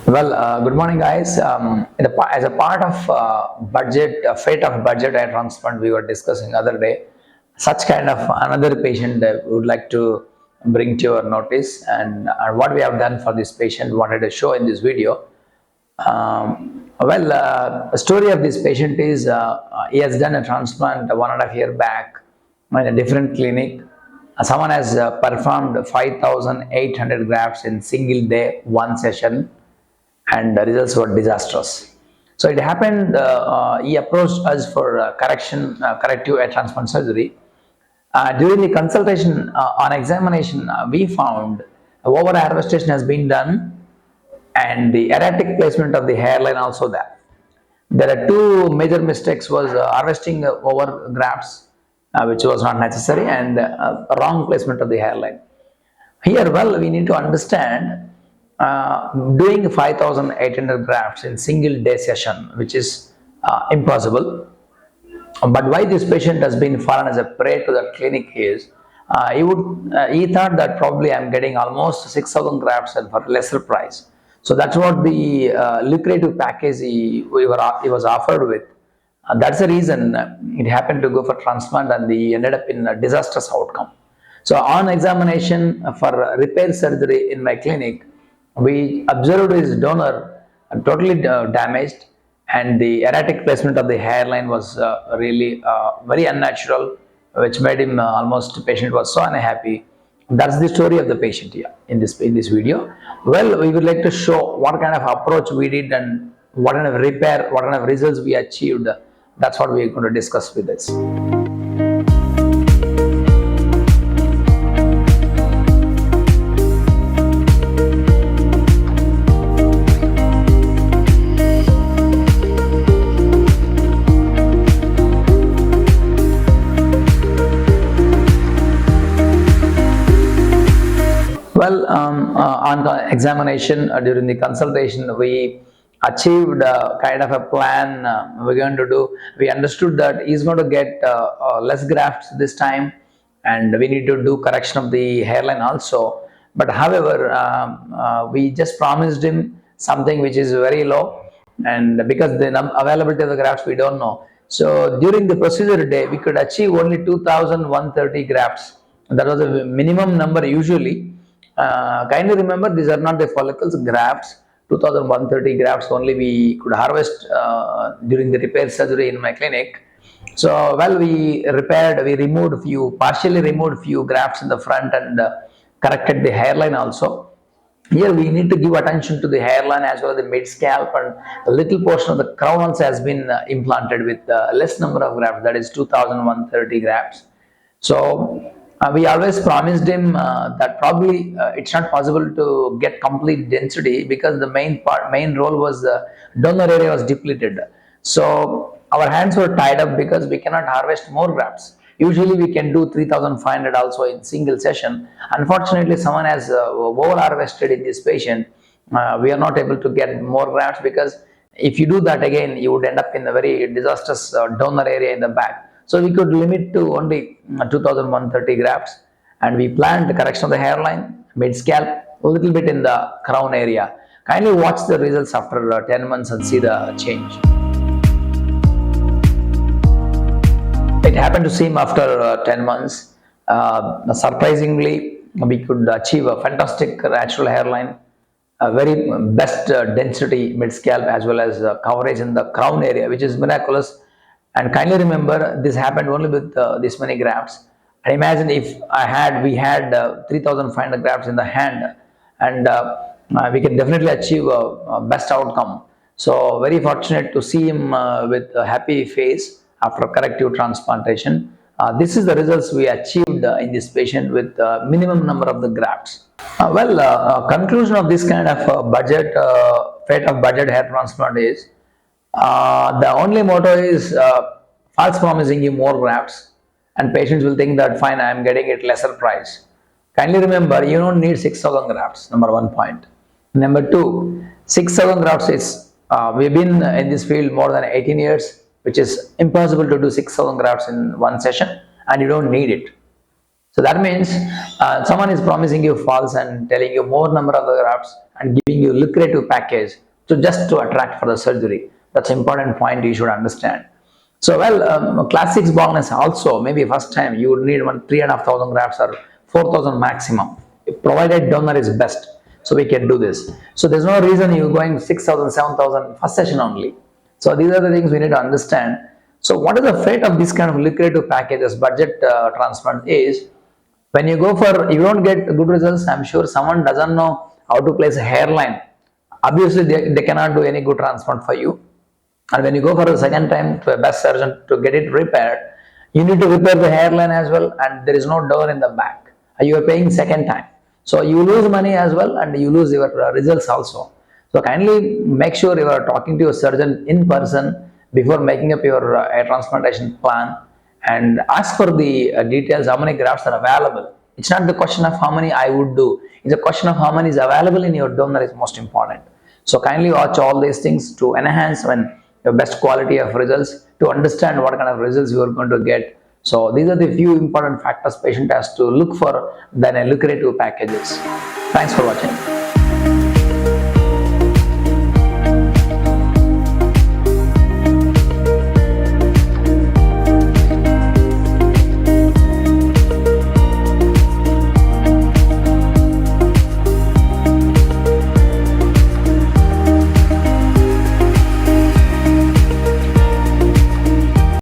Good morning, guys. As a part of fate of budget and transplant, we were discussing other day. Such kind of another patient that we would like to bring to your notice, and what we have done for this patient, wanted to show in this video. The story of this patient is he has done a transplant 1.5 years back in a different clinic. Someone has performed 5,800 grafts in single day, one session, and the results were disastrous. So it happened, he approached us for corrective transplant surgery. During the consultation on examination, we found over harvestation has been done and the erratic placement of the hairline also there. There are two major mistakes was harvesting over grafts, which was not necessary, and wrong placement of the hairline. Here, we need to understand doing 5,800 grafts in single day session, which is impossible. But why this patient has been fallen as a prey to the clinic is he thought that probably I'm getting almost 6,000 grafts and for lesser price. So that's what the lucrative package he was offered with. That's the reason it happened to go for transplant and he ended up in a disastrous outcome. So on examination for repair surgery in my clinic, we observed his donor totally damaged, and the erratic placement of the hairline was really very unnatural, which made him almost patient was so unhappy. That's the story of the patient here in this video. Well, we would like to show what kind of approach we did and what kind of repair, what kind of results we achieved. That's what we are going to discuss with this. On the examination during the consultation, we achieved kind of a plan we're going to do. We understood that he's going to get less grafts this time, and we need to do correction of the hairline also. But however, we just promised him something which is very low, and because the availability of the grafts we don't know. So during the procedure day, we could achieve only 2,130 grafts. That was the minimum number usually. Kindly remember, these are not the follicles, grafts. 2,130 grafts only we could harvest during the repair surgery in my clinic. So, partially removed few grafts in the front and corrected the hairline also. Here we need to give attention to the hairline as well as the mid scalp, and a little portion of the crown also has been implanted with less number of grafts, that is 2,130 grafts. So we always promised him that probably it's not possible to get complete density because the main role was the donor area was depleted. So our hands were tied up because we cannot harvest more grafts. Usually we can do 3,500 also in single session. Unfortunately, someone has over harvested in this patient. We are not able to get more grafts because if you do that again, you would end up in a very disastrous donor area in the back. So we could limit to only 2,130 grafts, and we planned the correction of the hairline, mid scalp, a little bit in the crown area. Kindly watch the results after 10 months and see the change. It happened to see him after 10 months. Surprisingly, we could achieve a fantastic natural hairline, a very best density mid scalp as well as coverage in the crown area, which is miraculous. And kindly remember, this happened only with this many grafts. And imagine if we had 3,500 grafts in the hand, and we can definitely achieve a best outcome. So very fortunate to see him with a happy face after corrective transplantation. This is the results we achieved in this patient with minimum number of the grafts. Conclusion of this kind of fate of budget hair transplant is the only motto is false promising you more grafts, and patients will think that fine, I am getting it lesser price. Kindly remember, you don't need 6,000 grafts, number one point. Number two, 6,000 grafts is, we've been in this field more than 18 years, which is impossible to do 6,000 grafts in one session, and you don't need it. So that means someone is promising you false and telling you more number of the grafts and giving you lucrative package to just to attract for the surgery. That's an important point you should understand. So well, class 6 baldness also maybe first time you would need one 3,500 grafts or 4,000 maximum, provided donor is best. So we can do this. So there's no reason you going 6,000, 7,000 first session only. So these are the things we need to understand. So what is the fate of this kind of lucrative packages, budget transplant is, when you go for, you don't get good results. I'm sure someone doesn't know how to place a hairline. Obviously, they cannot do any good transplant for you. And when you go for the second time to a best surgeon to get it repaired, you need to repair the hairline as well, and there is no door in the back. You are paying second time. So you lose money as well, and you lose your results also. So kindly make sure you are talking to your surgeon in person before making up your hair transplantation plan, and ask for the details, how many grafts are available. It's not the question of how many I would do, it's a question of how many is available in your donor is most important. So kindly watch all these things to enhance when the best quality of results, to understand what kind of results you are going to get. So these are the few important factors patient has to look for than a lucrative packages. Thanks for watching.